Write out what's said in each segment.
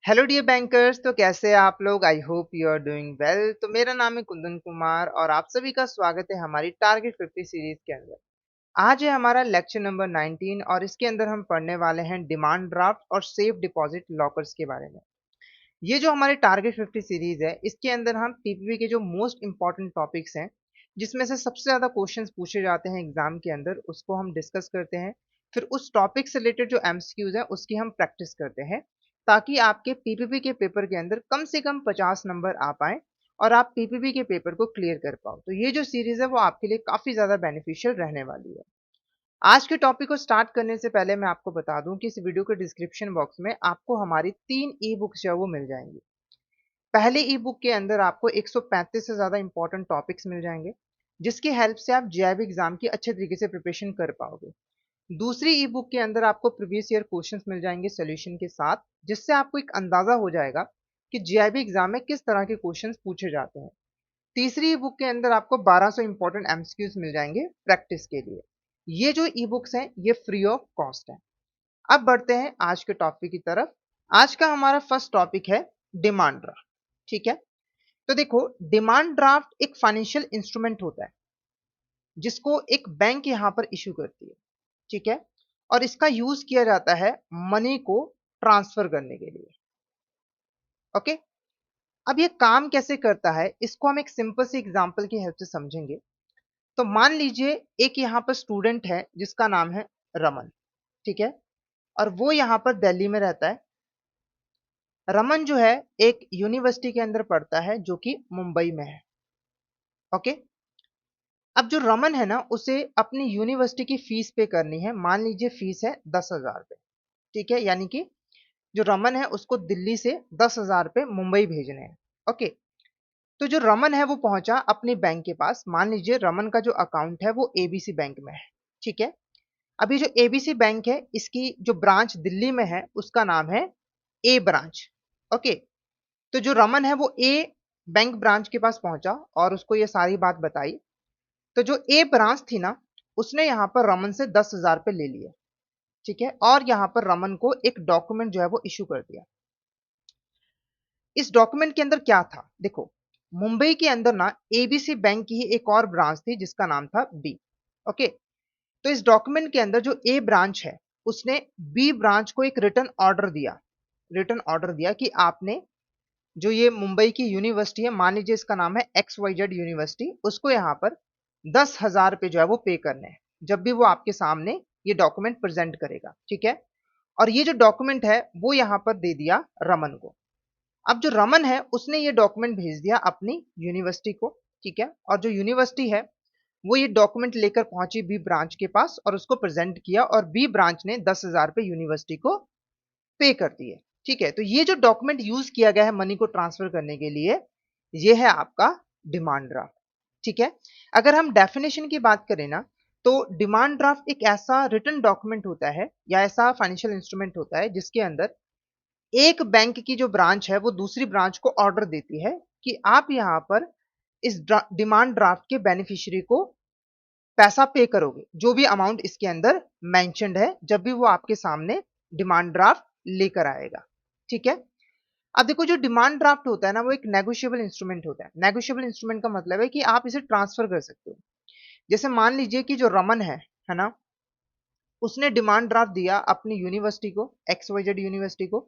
Hello dear bankers. तो कैसे हैं आप लोग? I hope you are doing well. तो मेरा नाम है कुंदन कुमार और आप सभी का स्वागत है हमारी टारगेट 50 सीरीज के अंदर। आज है हमारा लेक्चर नंबर 19 और इसके अंदर हम पढ़ने वाले हैं डिमांड ड्राफ्ट और सेफ डिपॉजिट लॉकर्स के बारे में। ये जो हमारी टारगेट 50 सीरीज है इसके अंदर हम पीपीपी के जो मोस्ट इंपॉर्टेंट टॉपिक्स हैं, जिसमें से सबसे ज्यादा क्वेश्चंस पूछे जाते हैं एग्जाम के अंदर, उसको हम डिस्कस करते हैं। फिर उस टॉपिक से रिलेटेड जो एमसीक्यूज है उसकी हम प्रैक्टिस करते हैं, ताकि आपके पीपीपी के पेपर के अंदर कम से कम 50 नंबर आ पाए और आप पीपीपी के पेपर को क्लियर कर पाओ। तो ये जो सीरीज है वो आपके लिए काफी ज्यादा बेनिफिशियल रहने वाली है। आज के टॉपिक को स्टार्ट करने से पहले मैं आपको बता दूं कि इस वीडियो के डिस्क्रिप्शन बॉक्स में आपको हमारी 3 ई बुक्स जो है वो मिल जाएंगी। पहले ई बुक के अंदर आपको 135 से ज्यादा इंपॉर्टेंट टॉपिक्स मिल जाएंगे, जिसकी हेल्प से आप जेईई एग्जाम की अच्छे तरीके से प्रिपरेशन कर पाओगे। दूसरी ई बुक के अंदर आपको प्रीवियस ईयर क्वेश्चंस मिल जाएंगे सॉल्यूशन के साथ, जिससे आपको एक अंदाजा हो जाएगा कि जेईई एग्जाम में किस तरह के क्वेश्चंस पूछे जाते हैं। तीसरी ई बुक के अंदर आपको 1200 इंपॉर्टेंट एमसीक्यूज मिल जाएंगे प्रैक्टिस के लिए। ये जो ई बुक्स हैं ये फ्री ऑफ कॉस्ट है। अब बढ़ते हैं आज के टॉपिक की तरफ। आज का हमारा फर्स्ट टॉपिक है डिमांड ड्राफ्ट। ठीक है, तो देखो, डिमांड ड्राफ्ट एक फाइनेंशियल इंस्ट्रूमेंट होता है जिसको एक बैंक यहां पर इशू करती है। ठीक है, और इसका यूज किया जाता है मनी को ट्रांसफर करने के लिए। ओके, अब ये काम कैसे करता है इसको हम एक सिंपल सी एग्जांपल की हेल्प से समझेंगे। तो मान लीजिए एक यहां पर स्टूडेंट है जिसका नाम है रमन। ठीक है, और वो यहां पर दिल्ली में रहता है। रमन जो है एक यूनिवर्सिटी के अंदर पढ़ता है जो कि मुंबई में है। ओके, अब जो रमन है ना उसे अपनी यूनिवर्सिटी की फीस पे करनी है। मान लीजिए फीस है 10,000 रुपये। ठीक है, यानी कि जो रमन है उसको दिल्ली से 10,000 रुपये मुंबई भेजने हैं। ओके, तो जो रमन है वो पहुंचा अपने बैंक के पास। मान लीजिए रमन का जो अकाउंट है वो एबीसी बैंक में है। ठीक है, अभी जो एबीसी बैंक है इसकी जो ब्रांच दिल्ली में है उसका नाम है ए ब्रांच। ओके, तो जो रमन है वो ए बैंक ब्रांच के पास पहुंचा और उसको ये सारी बात बताई। तो जो ए ब्रांच थी ना, उसने यहां पर रमन से 10,000 रुपये ले लिए। ठीक है, और यहां पर रमन को एक डॉक्यूमेंट जो है वो इशू कर दिया। इस डॉक्यूमेंट के अंदर क्या था देखो, मुंबई के अंदर ना एबीसी बैंक की ही एक और ब्रांच थी जिसका नाम था बी। ओके, तो इस डॉक्यूमेंट के अंदर जो ए ब्रांच है उसने बी ब्रांच को एक रिटर्न ऑर्डर दिया कि आपने जो ये मुंबई की यूनिवर्सिटी है, मान लीजिए इसका नाम है XYZ यूनिवर्सिटी, उसको यहाँ पर 10,000 रुपये जो है वो पे करने हैं जब भी वो आपके सामने ये डॉक्यूमेंट प्रेजेंट करेगा। ठीक है, और ये जो डॉक्यूमेंट है वो यहाँ पर दे दिया रमन को। अब जो रमन है उसने ये डॉक्यूमेंट भेज दिया अपनी यूनिवर्सिटी को। ठीक है, और जो यूनिवर्सिटी है वो ये डॉक्यूमेंट लेकर पहुंची बी ब्रांच के पास और उसको प्रेजेंट किया, और बी ब्रांच ने 10,000 रुपये यूनिवर्सिटी को पे कर दिए। ठीक है, तो ये जो डॉक्यूमेंट यूज किया गया है मनी को ट्रांसफर करने के लिए, ये है आपका डिमांड ड्राफ्ट। ठीक है, अगर हम डेफिनेशन की बात करें ना, तो डिमांड ड्राफ्ट एक ऐसा रिटन डॉक्यूमेंट होता है या ऐसा फाइनेंशियल इंस्ट्रूमेंट होता है जिसके अंदर एक बैंक की जो ब्रांच है वो दूसरी ब्रांच को ऑर्डर देती है कि आप यहाँ पर इस डिमांड ड्राफ्ट के बेनिफिशियरी को पैसा पे करोगे, जो भी अमाउंट इसके अंदर मेंशन्ड है, जब भी वो आपके सामने डिमांड ड्राफ्ट लेकर आएगा। ठीक है, अब देखो, जो डिमांड ड्राफ्ट होता है ना वो एक नेगोशिएबल इंस्ट्रूमेंट होता है। नेगोशिएबल इंस्ट्रूमेंट का मतलब है कि आप इसे ट्रांसफर कर सकते हो। जैसे मान लीजिए कि जो रमन है ना, उसने डिमांड ड्राफ्ट दिया अपनी यूनिवर्सिटी को, XYZ यूनिवर्सिटी को।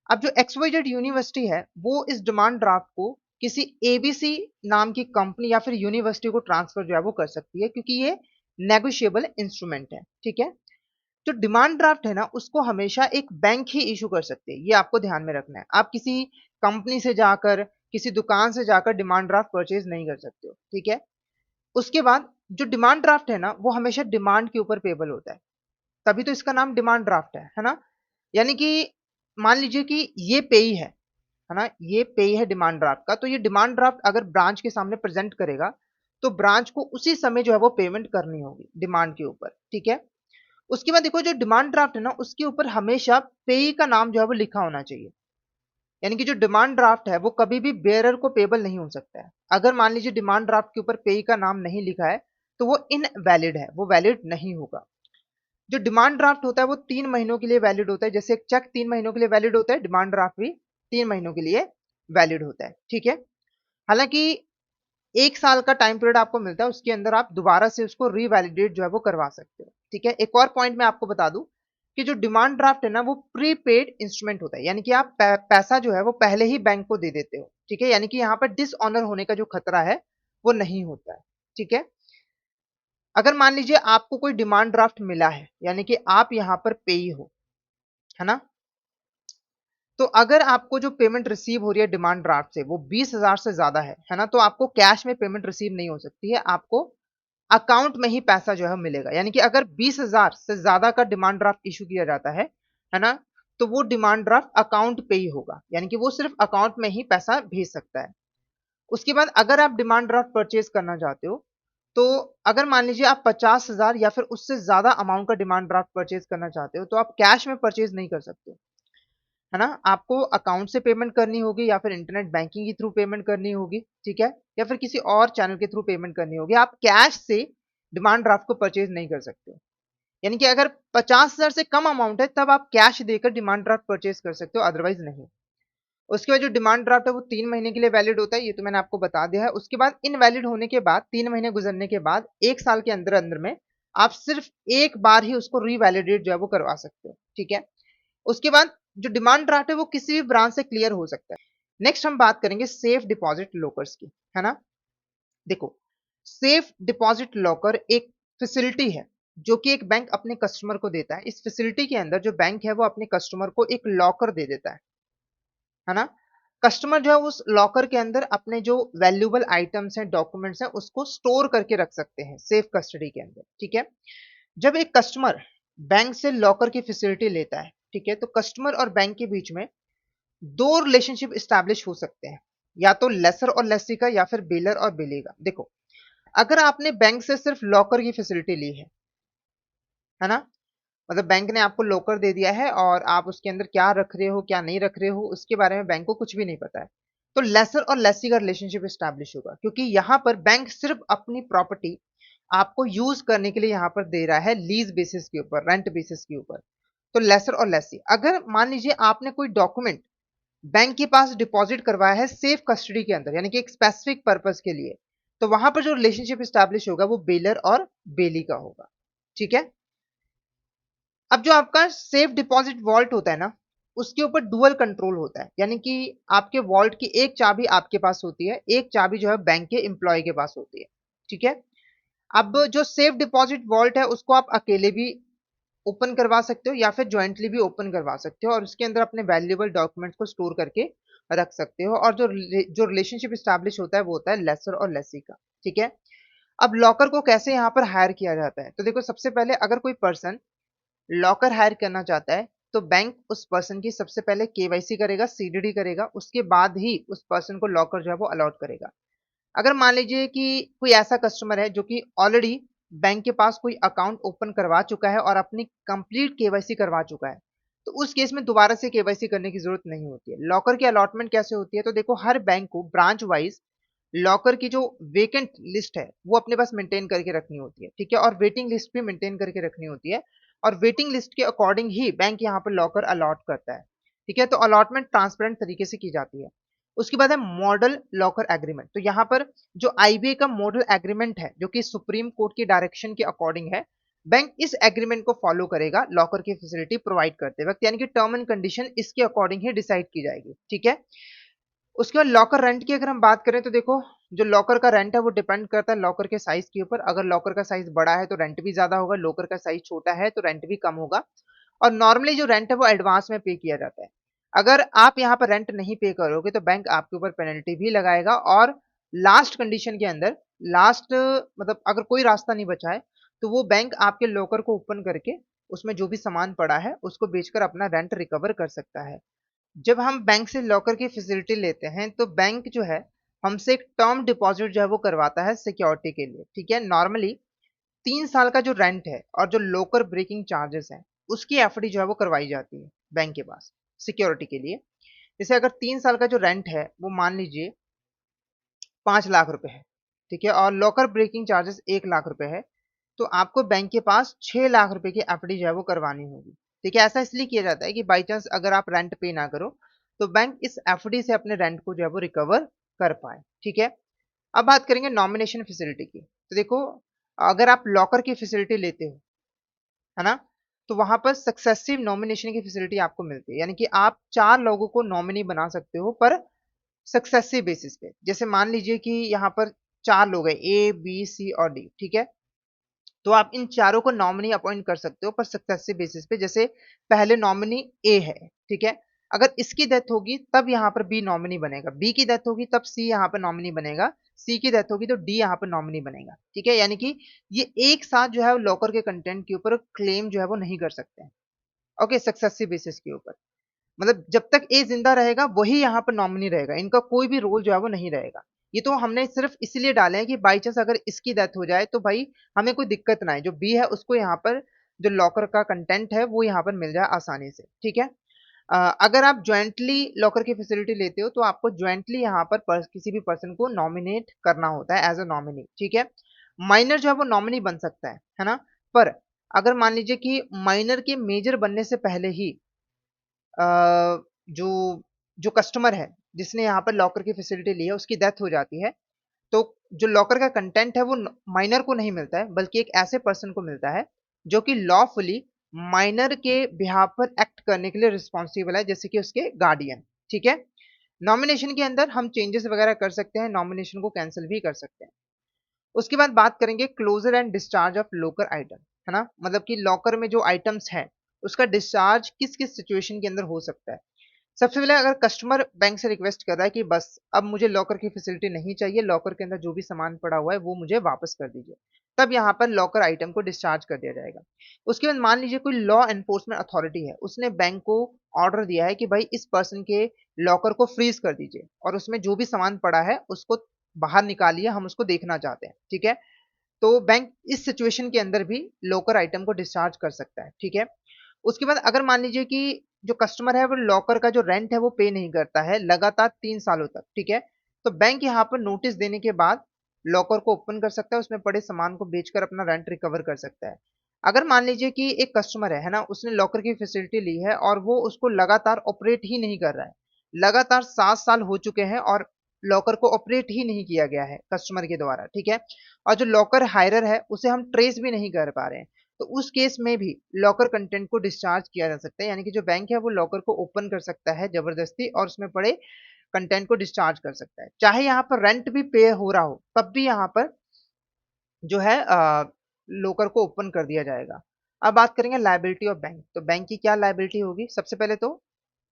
अब जो XYZ यूनिवर्सिटी है वो इस डिमांड ड्राफ्ट को किसी एबीसी नाम की कंपनी या फिर यूनिवर्सिटी को ट्रांसफर जो है वो कर सकती है, क्योंकि ये नेगोशिएबल इंस्ट्रूमेंट है। ठीक है, जो डिमांड ड्राफ्ट है ना उसको हमेशा एक बैंक ही इशू कर सकते हैं, ये आपको ध्यान में रखना है। आप किसी कंपनी से जाकर, किसी दुकान से जाकर डिमांड ड्राफ्ट परचेज नहीं कर सकते हो। ठीक है, उसके बाद जो डिमांड ड्राफ्ट है ना वो हमेशा डिमांड के ऊपर पेबल होता है, तभी तो इसका नाम डिमांड ड्राफ्ट है ना। यानी कि मान लीजिए कि ये पेई है ना, ये पेई है डिमांड ड्राफ्ट का, तो ये डिमांड ड्राफ्ट अगर ब्रांच के सामने प्रेजेंट करेगा तो ब्रांच को उसी समय जो है वो पेमेंट करनी होगी डिमांड के ऊपर। ठीक है, उसके बाद देखो, जो डिमांड ड्राफ्ट है ना उसके ऊपर हमेशा पेई का नाम जो है वो लिखा होना चाहिए। यानी कि जो डिमांड ड्राफ्ट है वो कभी भी बेयरर को पेबल नहीं हो सकता है। अगर मान लीजिए डिमांड ड्राफ्ट के ऊपर पेई का नाम नहीं लिखा है तो वो इनवैलिड है, वो वैलिड नहीं होगा। जो डिमांड ड्राफ्ट होता है वो 3 महीनों के लिए वैलिड होता है, जैसे एक चेक 3 महीनों के लिए वैलिड होता है, डिमांड ड्राफ्ट भी 3 महीनों के लिए वैलिड होता है, ठीक है। हालांकि 1 साल का टाइम पीरियड आपको मिलता है, उसके अंदर आप दोबारा से उसको रीवैलिडेट जो है वो करवा सकते हो, ठीक है। एक और पॉइंट मैं आपको बता दूं कि जो डिमांड ड्राफ्ट है ना वो प्रीपेड इंस्ट्रूमेंट होता है, यानी कि आप पैसा जो है वो पहले ही बैंक को दे देते हो, ठीक है। यानी कि यहाँ पर डिसऑनर होने का जो खतरा है वो नहीं होता है, ठीक है। अगर मान लीजिए आपको कोई डिमांड ड्राफ्ट मिला है, यानी कि आप यहाँ पर पेई हो, है ना, तो अगर आपको जो पेमेंट रिसीव हो रही है डिमांड ड्राफ्ट से वो 20,000 से ज्यादा है ना, तो आपको कैश में पेमेंट रिसीव नहीं हो सकती है, आपको अकाउंट में ही पैसा जो है मिलेगा। यानी कि अगर 20,000 से ज्यादा का डिमांड ड्राफ्ट इशू किया जाता है ना, तो वो डिमांड ड्राफ्ट अकाउंट पे ही होगा, यानी कि वो सिर्फ अकाउंट में ही पैसा भेज सकता है। उसके बाद अगर आप डिमांड ड्राफ्ट परचेज करना चाहते हो, तो अगर मान लीजिए आप 50,000 या फिर उससे ज्यादा अमाउंट का डिमांड ड्राफ्ट परचेज करना चाहते हो, तो आप कैश में परचेज नहीं कर सकते, है ना। आपको अकाउंट से पेमेंट करनी होगी या फिर इंटरनेट बैंकिंग के थ्रू पेमेंट करनी होगी, ठीक है, या फिर किसी और चैनल के थ्रू पेमेंट करनी होगी। आप कैश से डिमांड ड्राफ्ट को परचेज नहीं कर सकते। यानी कि अगर 50,000 से कम अमाउंट है तब आप कैश देकर डिमांड ड्राफ्ट परचेज कर सकते हो, अदरवाइज नहीं। उसके बाद जो डिमांड ड्राफ्ट है वो 3 महीने के लिए वैलिड होता है, ये तो मैंने आपको बता दिया है। उसके बाद इनवैलिड होने के बाद 3 महीने गुजरने के बाद 1 साल के अंदर अंदर में आप सिर्फ एक बार ही उसको रीवैलिडेट जो है वो करवा सकते हो, ठीक है। उसके बाद जो डिमांड ड्राफ्ट है वो किसी भी ब्रांच से क्लियर हो सकता है। नेक्स्ट हम बात करेंगे सेफ डिपॉजिट लॉकर्स की, है ना। देखो, सेफ डिपॉजिट लॉकर एक फैसिलिटी है जो कि एक बैंक अपने कस्टमर को देता है। इस फैसिलिटी के अंदर जो बैंक है वो अपने कस्टमर को एक लॉकर दे देता है ना। कस्टमर जो है उस लॉकर के अंदर अपने जो वैल्यूएबल आइटम्स हैं, डॉक्यूमेंट्स हैं, उसको स्टोर करके रख सकते हैं सेफ कस्टडी के अंदर, ठीक है। जब एक कस्टमर बैंक से लॉकर की फैसिलिटी लेता है, ठीक है, तो कस्टमर और बैंक के बीच में दो रिलेशनशिप स्टैब्लिश हो सकते हैं, या तो लेसर और लेसी का या फिर बेलर और बेली का। देखो, अगर आपने बैंक से सिर्फ लॉकर की फैसिलिटी ली है ना, मतलब बैंक ने आपको लॉकर दे दिया है और आप उसके अंदर क्या रख रहे हो क्या नहीं रख रहे हो उसके बारे में बैंक को कुछ भी नहीं पता है, तो लेसर और लेसी का रिलेशनशिप स्टैब्लिश होगा, क्योंकि यहाँ पर बैंक सिर्फ अपनी प्रॉपर्टी आपको यूज करने के लिए यहाँ पर दे रहा है लीज बेसिस के ऊपर, रेंट बेसिस के ऊपर। तो लेसर और लेसी, अगर मान लीजिए आपने कोई डॉक्यूमेंट बैंक के पास डिपॉजिट करवाया है सेफ कस्टडी के अंदर, यानी कि एक स्पेसिफिक पर्पस के लिए, तो वहां पर जो रिलेशनशिप स्टैब्लिश होगा वो बेलर और बेली का होगा, ठीक है। अब जो आपका सेफ डिपॉजिट वॉल्ट होता है ना, उसके ऊपर डुअल कंट्रोल होता है, यानी कि आपके वॉल्ट की एक चाबी आपके पास होती है, एक चाबी जो है बैंक के एम्प्लॉय के पास होती है, ठीक है। अब जो सेफ डिपॉजिट वॉल्ट है उसको आप अकेले भी ओपन करवा सकते हो या फिर ज्वाइंटली भी ओपन करवा सकते हो, और उसके अंदर अपने वैल्यूएबल डॉक्यूमेंट्स को स्टोर करके रख सकते हो। और जो रिलेशनशिप स्टैब्लिश होता है वो होता है लेसर और लेसी का, ठीक है। अब लॉकर को कैसे यहाँ पर हायर किया जाता है, तो देखो, सबसे पहले अगर कोई पर्सन लॉकर हायर करना चाहता है तो बैंक उस पर्सन की सबसे पहले केवाईसी करेगा, सीडीडी करेगा, उसके बाद ही उस पर्सन को लॉकर जो है वो अलॉट करेगा। अगर मान लीजिए कि कोई ऐसा कस्टमर है जो कि ऑलरेडी बैंक के पास कोई अकाउंट ओपन करवा चुका है और अपनी कंप्लीट केवाईसी करवा चुका है, तो उस केस में दोबारा से केवाईसी करने की जरूरत नहीं होती है। लॉकर की अलॉटमेंट कैसे होती है, तो देखो, हर बैंक को ब्रांच वाइज लॉकर की जो वेकेंट लिस्ट है वो अपने पास मेंटेन करके रखनी होती है, ठीक है, और वेटिंग लिस्ट भी मेंटेन करके रखनी होती है, और वेटिंग लिस्ट के अकॉर्डिंग ही बैंक यहाँ पर लॉकर अलॉट करता है, ठीक है। तो अलॉटमेंट ट्रांसपेरेंट तरीके से की जाती है। उसके बाद है मॉडल लॉकर एग्रीमेंट। तो यहाँ पर जो आईबीए का मॉडल एग्रीमेंट है जो कि सुप्रीम कोर्ट की डायरेक्शन के अकॉर्डिंग है, बैंक इस एग्रीमेंट को फॉलो करेगा लॉकर की फैसिलिटी प्रोवाइड करते वक्त, यानी कि टर्म एंड कंडीशन इसके अकॉर्डिंग ही डिसाइड की जाएगी, ठीक है। उसके बाद लॉकर रेंट की अगर हम बात करें तो देखो, जो लॉकर का रेंट है वो डिपेंड करता है लॉकर के साइज के ऊपर। अगर लॉकर का साइज बड़ा है तो रेंट भी ज्यादा होगा, लॉकर का साइज छोटा है तो रेंट भी कम होगा। और नॉर्मली जो रेंट है वो एडवांस में पे किया जाता है। अगर आप यहाँ पर रेंट नहीं पे करोगे तो बैंक आपके ऊपर पेनल्टी भी लगाएगा, और लास्ट कंडीशन के अंदर, लास्ट मतलब अगर कोई रास्ता नहीं बचा है तो वो बैंक आपके लॉकर को ओपन करके उसमें जो भी सामान पड़ा है उसको बेचकर अपना रेंट रिकवर कर सकता है। जब हम बैंक से लॉकर की फैसिलिटी लेते हैं तो बैंक जो है हमसे एक टर्म डिपॉजिट जो है वो करवाता है सिक्योरिटी के लिए, ठीक है। नॉर्मली 3 साल का जो रेंट है और जो लॉकर ब्रेकिंग चार्जेस है उसकी एफडी जो है वो करवाई जाती है बैंक के पास सिक्योरिटी के लिए। जैसे अगर 3 साल का जो रेंट है वो मान लीजिए 5 लाख रुपए है, ठीक है, और लॉकर ब्रेकिंग चार्जेस 1 लाख रुपए है, तो आपको बैंक के पास 6 लाख रुपए की एफडी जो है वो करवानी होगी, ठीक है। ऐसा इसलिए किया जाता है कि बाई चांस अगर आप रेंट पे ना करो तो बैंक इस एफडी से अपने रेंट को जो है वो रिकवर कर पाए। ठीक है, अब बात करेंगे नॉमिनेशन फैसिलिटी की। तो देखो, अगर आप लॉकर की फैसिलिटी लेते हो, है ना, तो वहां पर सक्सेसिव नॉमिनेशन की फैसिलिटी आपको मिलती है, यानी कि आप 4 लोगों को नॉमिनी बना सकते हो पर सक्सेसिव बेसिस पे। जैसे मान लीजिए कि यहाँ पर 4 लोग हैं, ए बी सी और डी। ठीक है, तो आप इन चारों को नॉमिनी अपॉइंट कर सकते हो पर सक्सेसिव बेसिस पे। जैसे पहले नॉमिनी ए है, ठीक है, अगर इसकी डेथ होगी तब यहाँ पर बी नॉमिनी बनेगा, बी की डेथ होगी तब सी यहाँ पर नॉमिनी बनेगा, सी की डेथ होगी तो डी यहाँ पर नॉमिनी बनेगा। ठीक है, यानी कि ये एक साथ जो है लॉकर के कंटेंट के ऊपर क्लेम जो है वो नहीं कर सकते हैं। ओके, सक्सेसिव बेसिस के ऊपर, मतलब जब तक ए जिंदा रहेगा वही यहाँ पर नॉमिनी रहेगा, इनका कोई भी रोल जो है वो नहीं रहेगा। ये तो हमने सिर्फ इसलिए डाले हैं कि बाई चांस अगर इसकी डेथ हो जाए तो भाई हमें कोई दिक्कत ना आए, जो बी है उसको यहाँ पर जो लॉकर का कंटेंट है वो यहाँ पर मिल जाए आसानी से। ठीक है, अगर आप ज्वाइंटली लॉकर की फैसिलिटी लेते हो तो आपको ज्वाइंटली यहाँ पर किसी भी पर्सन को नॉमिनेट करना होता है एज अ नॉमिनी। ठीक है, माइनर जो है वो नॉमिनी बन सकता है ना, पर अगर मान लीजिए कि माइनर के मेजर बनने से पहले ही जो जो कस्टमर है जिसने यहाँ पर लॉकर की फैसिलिटी ली है उसकी डेथ हो जाती है, तो जो लॉकर का कंटेंट है वो माइनर को नहीं मिलता है बल्कि एक ऐसे पर्सन को मिलता है जो कि लॉफुली माइनर के बिहाफ पर एक्ट करने के लिए रिस्पॉन्सिबल है, जैसे कि उसके गार्डियन। ठीक है, नॉमिनेशन के अंदर हम चेंजेस वगैरह कर सकते हैं, नॉमिनेशन को कैंसिल भी कर सकते हैं। उसके बाद बात करेंगे closer and discharge of locker item, है ना, मतलब कि लॉकर में जो आइटम्स है उसका डिस्चार्ज किस किस सिचुएशन के अंदर हो सकता है। सबसे पहले अगर कस्टमर बैंक से रिक्वेस्ट कर रहा है कि बस अब मुझे लॉकर की फैसिलिटी नहीं चाहिए, लॉकर के अंदर जो भी सामान पड़ा हुआ है वो मुझे वापस कर दीजिए, तब यहाँ पर लॉकर आइटम को डिस्चार्ज कर दिया जाएगा। उसके बाद मान लीजिए कोई लॉ एनफोर्समेंट अथॉरिटी है, उसने बैंक को ऑर्डर दिया है कि भाई इस पर्सन के लॉकर को फ्रीज कर दीजिए और उसमें जो भी सामान पड़ा है उसको बाहर निकालिए, हम उसको देखना चाहते हैं। ठीक है, तो बैंक इस सिचुएशन के अंदर भी लॉकर आइटम को डिस्चार्ज कर सकता है। ठीक है, उसके बाद अगर मान लीजिए कि जो कस्टमर है वो लॉकर का जो रेंट है वो पे नहीं करता है लगातार 3 सालों तक। ठीक है, तो बैंक यहाँ पर नोटिस देने के बाद लॉकर को ओपन कर सकता है, उसमें पड़े सामान को बेचकर अपना रेंट रिकवर कर सकता है। अगर मान लीजिए कि एक कस्टमर है ना, उसने लॉकर की फैसिलिटी ली है और वो उसको लगातार ऑपरेट ही नहीं कर रहा है, लगातार 7 साल हो चुके हैं और लॉकर को ऑपरेट ही नहीं किया गया है कस्टमर के द्वारा। ठीक है, और जो लॉकर हायरर है उसे हम ट्रेस भी नहीं कर पा रहे हैं, तो उस केस में भी लॉकर कंटेंट को डिस्चार्ज किया जा सकता है, यानी कि जो बैंक है वो लॉकर को ओपन कर सकता है जबरदस्ती और उसमें पड़े कंटेंट को डिस्चार्ज कर सकता है, चाहे यहाँ पर रेंट भी पे हो रहा हो तब भी यहाँ पर जो है लॉकर को ओपन कर दिया जाएगा। अब बात करेंगे लायबिलिटी ऑफ बैंक। तो बैंक की क्या लायबिलिटी होगी, सबसे पहले तो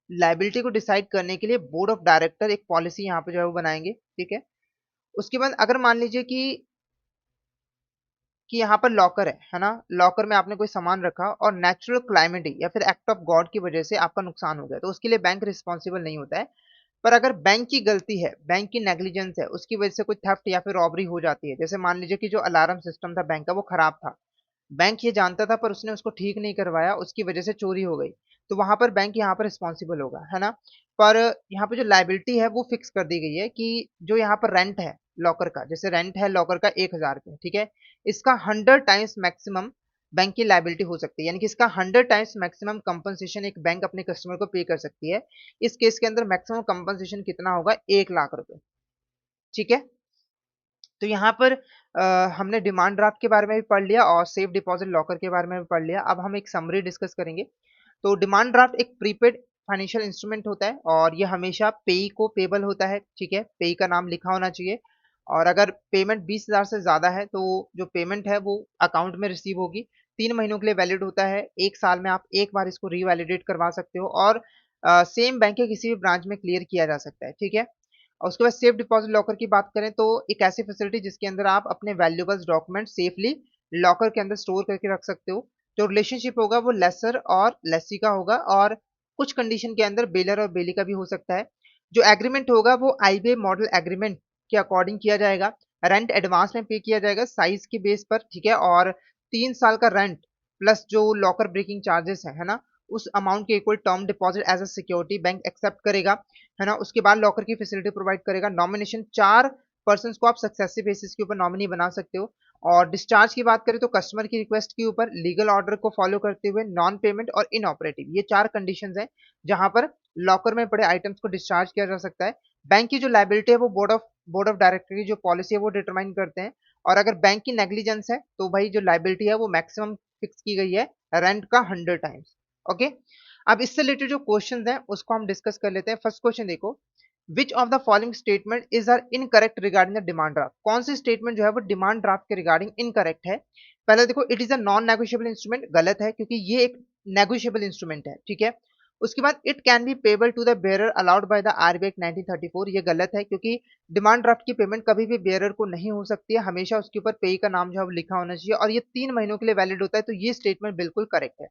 लायबिलिटी को डिसाइड करने के लिए बोर्ड ऑफ डायरेक्टर एक पॉलिसी यहाँ पे जो है वो बनाएंगे। ठीक है, उसके बाद अगर मान लीजिए कि यहाँ पर लॉकर है ना, लॉकर में आपने कोई सामान रखा और नेचुरल क्लाइमेटी या फिर एक्ट ऑफ गॉड की वजह से आपका नुकसान हो गया, तो उसके लिए बैंक रिस्पॉन्सिबल नहीं होता है। पर अगर बैंक की गलती है, बैंक की नेग्लिजेंस है, उसकी वजह से कोई थेफ्ट या फिर रॉबरी हो जाती है, जैसे मान लीजिए कि जो अलार्म सिस्टम था बैंक का वो खराब था, बैंक ये जानता था पर उसने उसको ठीक नहीं करवाया, उसकी वजह से चोरी हो गई, तो वहां पर बैंक यहाँ पर रिस्पॉन्सिबल होगा, है ना। पर यहाँ पे जो लाइबिलिटी है वो फिक्स कर दी गई है कि जो यहाँ पर रेंट है लॉकर का, जैसे रेंट है लॉकर का 1,000 रुपये, ठीक है, इसका 100 टाइम्स मैक्सिमम बैंक की लाइबिलिटी हो सकती है, यानी कि इसका 100 टाइम्स मैक्सिमम कंपनसेशन एक बैंक अपने कस्टमर को पे कर सकती है। इस केस के अंदर मैक्सिमम कंपनसेशन कितना होगा, 1,00,000 रुपए। ठीक है, तो यहाँ पर हमने डिमांड ड्राफ्ट के बारे में भी पढ़ लिया और सेफ डिपॉजिट लॉकर के बारे में भी पढ़ लिया। अब हम एक समरी डिस्कस करेंगे। तो डिमांड ड्राफ्ट एक प्रीपेड फाइनेंशियल इंस्ट्रूमेंट होता है और ये हमेशा पेई को पेबल होता है। ठीक है, पेई का नाम लिखा होना चाहिए और अगर पेमेंट 20,000 से ज़्यादा है तो जो पेमेंट है वो अकाउंट में रिसीव होगी। 3 महीनों के लिए वैलिड होता है, 1 साल में आप एक बार इसको रीवैलिडेट करवा सकते हो और सेम बैंक के किसी भी ब्रांच में क्लियर किया जा सकता है। ठीक है, और उसके बाद सेफ डिपॉजिट लॉकर की बात करें तो एक ऐसी फैसिलिटी जिसके अंदर आप अपने वैल्यूएबल्स डॉक्यूमेंट सेफली लॉकर के अंदर स्टोर करके रख सकते हो। जो रिलेशनशिप होगा वो लेसर और लेसी का होगा और कुछ कंडीशन के अंदर बेलर और बेली का भी हो सकता है। जो एग्रीमेंट होगा वो आईबीए मॉडल एग्रीमेंट के अकॉर्डिंग किया जाएगा। रेंट एडवांस में पे किया जाएगा साइज के बेस पर। ठीक है, और 3 साल का रेंट प्लस जो लॉकर ब्रेकिंग चार्जेस है ना, उस अमाउंट के equal term deposit as a security bank accept करेगा, है ना। उसके बाद लॉकर की फैसिलिटी प्रोवाइड करेगा। नॉमिनेशन 4 पर्सन को आप सक्सेसिव बेसिस के ऊपर नॉमिनी बना सकते हो और डिस्चार्ज की बात करें तो कस्टमर की रिक्वेस्ट के ऊपर लीगल ऑर्डर को फॉलो करते हुए नॉन पेमेंट और इनऑपरेटिव, ये 4 कंडीशंस हैं जहां पर लॉकर में पड़े आइटम्स को डिस्चार्ज किया जा सकता है। बैंक की जो लायबिलिटी है वो बोर्ड ऑफ डायरेक्टर की जो पॉलिसी है वो डिटरमाइन करते हैं। और अगर बैंक की नेग्लिजेंस है तो भाई जो लायबिलिटी है वो मैक्सिमम फिक्स की गई है रेंट का 100 टाइम्स। ओके, अब इससे रिलेटेड जो क्वेश्चन हैं उसको हम डिस्कस कर लेते हैं। फर्स्ट क्वेश्चन देखो, which of the following statement is are incorrect regarding the demand draft? कौन सी स्टेटमेंट जो है वो डिमांड ड्राफ्ट के रिगार्डिंग इनकरेक्ट है? पहले देखो, it is a non negotiable instrument, गलत है क्योंकि ये एक नेगोशिएबल इंस्ट्रूमेंट है, ठीक है। उसके बाद it can be payable to the bearer allowed by the RBI act 1934, ये गलत है क्योंकि डिमांड ड्राफ्ट की पेमेंट कभी भी बेयरर को नहीं हो सकती है, हमेशा उसके ऊपर पे का नाम जो है वो लिखा होना चाहिए और ये 3 महीनों के लिए वैलिड होता है, तो ये स्टेटमेंट बिल्कुल करेक्ट है।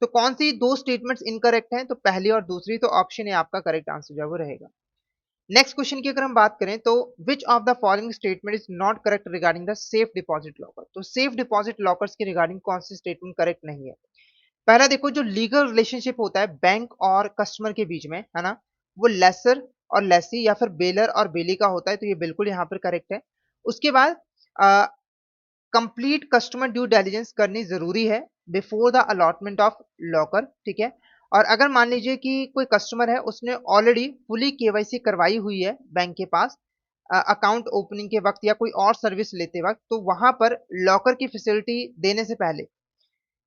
तो कौन सी दो स्टेटमेंट्स इनकरेक्ट हैं? तो पहली और दूसरी, तो ऑप्शन ए आपका करेक्ट आंसर जो है वो रहेगा। नेक्स्ट क्वेश्चन की अगर हम बात करें तो विच of the following statement is not correct regarding the safe deposit locker? तो सेफ डिपॉजिट लॉकर्स के रिगार्डिंग कौन सी स्टेटमेंट करेक्ट नहीं है? पहला देखो, जो लीगल रिलेशनशिप होता है बैंक और कस्टमर के बीच में, है ना, वो लेसर और लेसी या फिर बेलर और बेली का होता है, तो ये बिल्कुल यहाँ पर करेक्ट है। उसके बाद कंप्लीट कस्टमर ड्यू डिलिजेंस करनी जरूरी है before the allotment of locker, ठीक है। और अगर मान लीजिए कि कोई कस्टमर है उसने ऑलरेडी फुली केवाईसी करवाई हुई है बैंक के पास अकाउंट ओपनिंग के वक्त या कोई और सर्विस लेते वक्त, तो वहां पर लॉकर की फैसिलिटी देने से पहले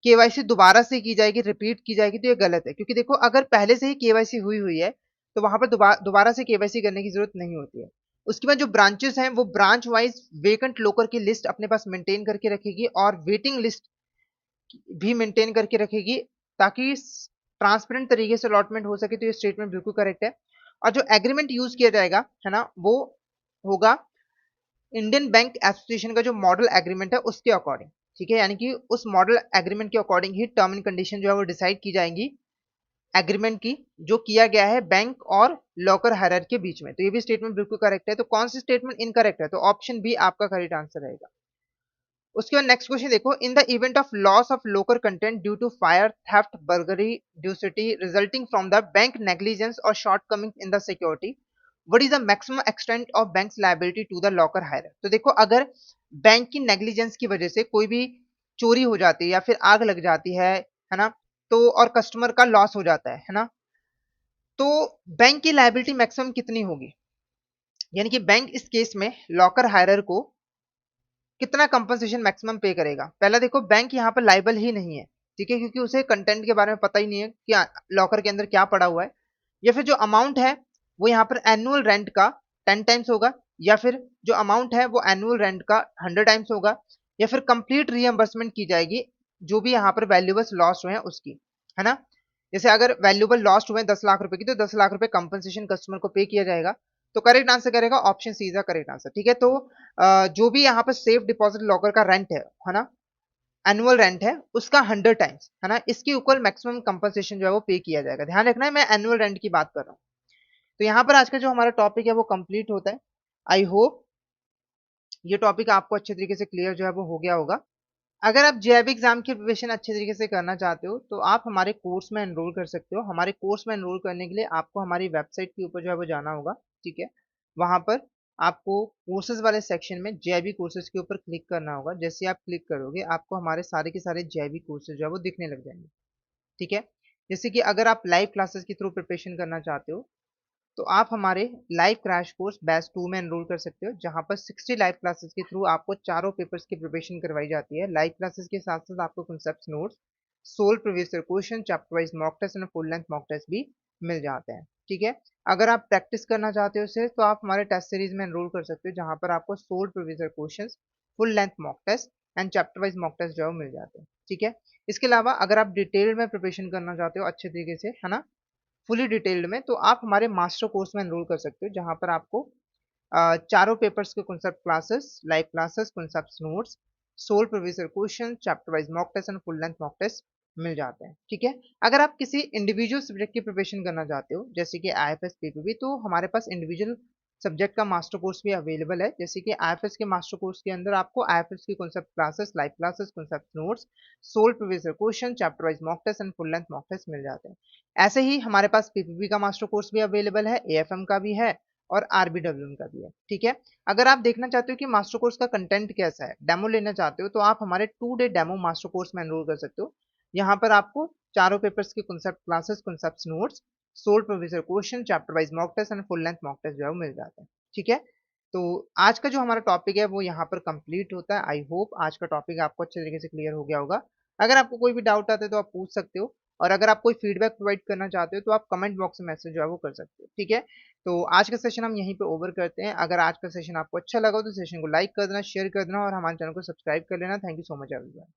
केवाईसी दोबारा से की जाएगी, रिपीट की जाएगी, तो ये गलत है क्योंकि देखो अगर पहले से ही केवाईसी हुई हुई है तो वहां पर दोबारा से केवाईसी करने की जरूरत नहीं होती है। उसके बाद जो ब्रांचेस हैं वो ब्रांच वाइज वेकेंट लोकर की लिस्ट अपने पास मेंटेन करके रखेगी और वेटिंग लिस्ट भी मेंटेन करके रखेगी ताकि ट्रांसपेरेंट तरीके से अलॉटमेंट हो सके, तो ये स्टेटमेंट बिल्कुल करेक्ट है। और जो एग्रीमेंट यूज किया जाएगा, है ना, वो होगा इंडियन बैंक एसोसिएशन का जो मॉडल एग्रीमेंट है उसके अकॉर्डिंग, ठीक है। यानी कि उस मॉडल एग्रीमेंट के according he term and condition जो है वो डिसाइड की जाएंगी एग्रीमेंट की, जो किया गया है बैंक और लॉकर हायरार्की के बीच में। तो ये भी स्टेटमेंट बिल्कुल करेक्ट है। तो कौन सी स्टेटमेंट इनकरेक्ट है? तो ऑप्शन बी आपका करेक्ट आंसर रहेगा। उसके बाद नेक्स्ट क्वेश्चन देखो, in the event of loss of locker content due to fire, theft, burglary, dacoity resulting from the bank negligence और shortcoming in the security, what is the maximum extent of bank's liability to the locker hirer? तो देखो, अगर bank की negligence की वजह से कोई भी चोरी हो जाती है या फिर आग लग जाती है ना, तो और कस्टमर का लॉस हो जाता है ना, तो बैंक की लायबिलिटी मैक्सिमम कितनी होगी? यानी कि बैंक इस केस में लॉकर हायरर को कितना कंपनसेशन मैक्सिमम पे करेगा? पहला देखो, बैंक यहाँ पर लाइबल ही नहीं है, ठीक है, क्योंकि उसे कंटेंट के बारे में पता ही नहीं है कि लॉकर के अंदर क्या पड़ा हुआ है। या फिर जो अमाउंट है वो यहाँ पर एनुअल रेंट का 10 टाइम्स होगा, या फिर जो अमाउंट है वो एनुअल रेंट का 100 टाइम्स होगा, या फिर कंप्लीट रीएम्बर्समेंट की जाएगी जो भी यहाँ पर वैल्यूबल्स लॉस्ट हुए हैं उसकी, है ना। जैसे अगर वैल्यूबल लॉस्ट हुए 10 लाख रुपए की, तो 10 लाख रुपए कंपनसेशन कस्टमर को पे किया जाएगा। तो करेक्ट आंसर करेगा option C is the correct answer, ठीक है। तो जो भी यहाँ पर सेफ डिपॉजिट लॉकर का रेंट है ना, एनुअल रेंट है उसका 100 टाइम्स, है ना, इसके ऊपर मैक्सिमम कंपनसेशन जो है वो पे किया जाएगा। ध्यान रखना है, मैं एनुअल रेंट की बात कर रहा हूँ। तो यहाँ पर आज का जो हमारा टॉपिक है वो कंप्लीट होता है। आई होप ये टॉपिक आपको अच्छे तरीके से क्लियर जो है वो हो गया होगा। अगर आप जेईई एग्जाम की प्रिपरेशन अच्छे तरीके से करना चाहते हो तो आप हमारे कोर्स में एनरोल कर सकते हो। हमारे कोर्स में एनरोल करने के लिए आपको हमारी वेबसाइट के ऊपर जो है वो जाना होगा, ठीक है। वहां पर आपको कोर्सेज वाले सेक्शन में जेईई कोर्सेज के ऊपर क्लिक करना होगा। जैसे आप क्लिक करोगे आपको हमारे सारे के सारे जेईई कोर्सेज जो है वो दिखने लग जाएंगे, ठीक है। जैसे कि अगर आप लाइव क्लासेस के थ्रू प्रिपरेशन करना चाहते हो तो आप हमारे लाइव क्रैश कोर्स बैच 2 में एनरोल कर सकते हो, जहां पर 60 लाइव क्लासेस के थ्रू आपको चारों पेपर्स की प्रिपरेशन करवाई जाती है। लाइव क्लासेस के साथ साथ आपको concept notes, soul previous year question, chapter wise mock test and full length mock test भी मिल जाते हैं, ठीक है। अगर आप प्रैक्टिस करना चाहते हो इसे तो आप हमारे टेस्ट सीरीज में एनरोल कर सकते हो, जहां पर आपको solve previous year question, full length mock test and chapter wise mock test जो है वो मिल जाते हैं, ठीक है। इसके अलावा अगर आप डिटेल में प्रिपरेशन करना चाहते हो अच्छे तरीके से, है ना, फुली डिटेल्ड में, तो आप हमारे मास्टर कोर्स में एनरोल कर सकते हो, जहां पर आपको चारों पेपर्स के concept classes, live classes, concept notes, soul previous year question, chapter wise mock test and full length mock test मिल जाते हैं, ठीक है। अगर आप किसी इंडिविजुअल सब्जेक्ट की प्रिपरेशन करना चाहते हो जैसे कि आईएफएस पीपीबी, तो हमारे पास इंडिविजुअल सब्जेक्ट का मास्टर कोर्स भी अवेलेबल है। जैसे कि आईएफएस के मास्टर कोर्स के अंदर आपको आईएफएस की concept classes, live classes, concept notes, soul previous year question, chapter wise mock test and full length mock test मिल जाते हैं। ऐसे ही हमारे पास पीपीबी का मास्टर कोर्स भी अवेलेबल है, एएफएम का भी है, और आरबीडब्ल्यूएम का भी है, ठीक है। अगर आप देखना चाहते हो कि मास्टर कोर्स का कंटेंट कैसा है, डेमो लेना चाहते हो, तो आप हमारे 2 डे डेमो मास्टर कोर्स में एनरोल कर सकते हो। यहाँ पर आपको चारों पेपर्स के concept classes, concept notes, solve previous question, chapter wise mock test and full length mock test जो है वो मिल जाता है, ठीक है। तो आज का जो हमारा टॉपिक है वो यहाँ पर कंप्लीट होता है। आई होप आज का टॉपिक आपको अच्छे तरीके से क्लियर हो गया होगा। अगर आपको कोई भी डाउट आता है तो आप पूछ सकते हो, और अगर आप कोई फीडबैक प्रोवाइड करना चाहते हो तो आप कमेंट बॉक्स में मैसेज जो है वो कर सकते हो, ठीक है। तो आज का सेशन हम यहीं पे ओवर करते हैं। अगर आज का सेशन आपको अच्छा लगा हो तो सेशन को लाइक कर देना, शेयर कर देना और हमारे चैनल को सब्सक्राइब कर लेना। Thank you so much everyone.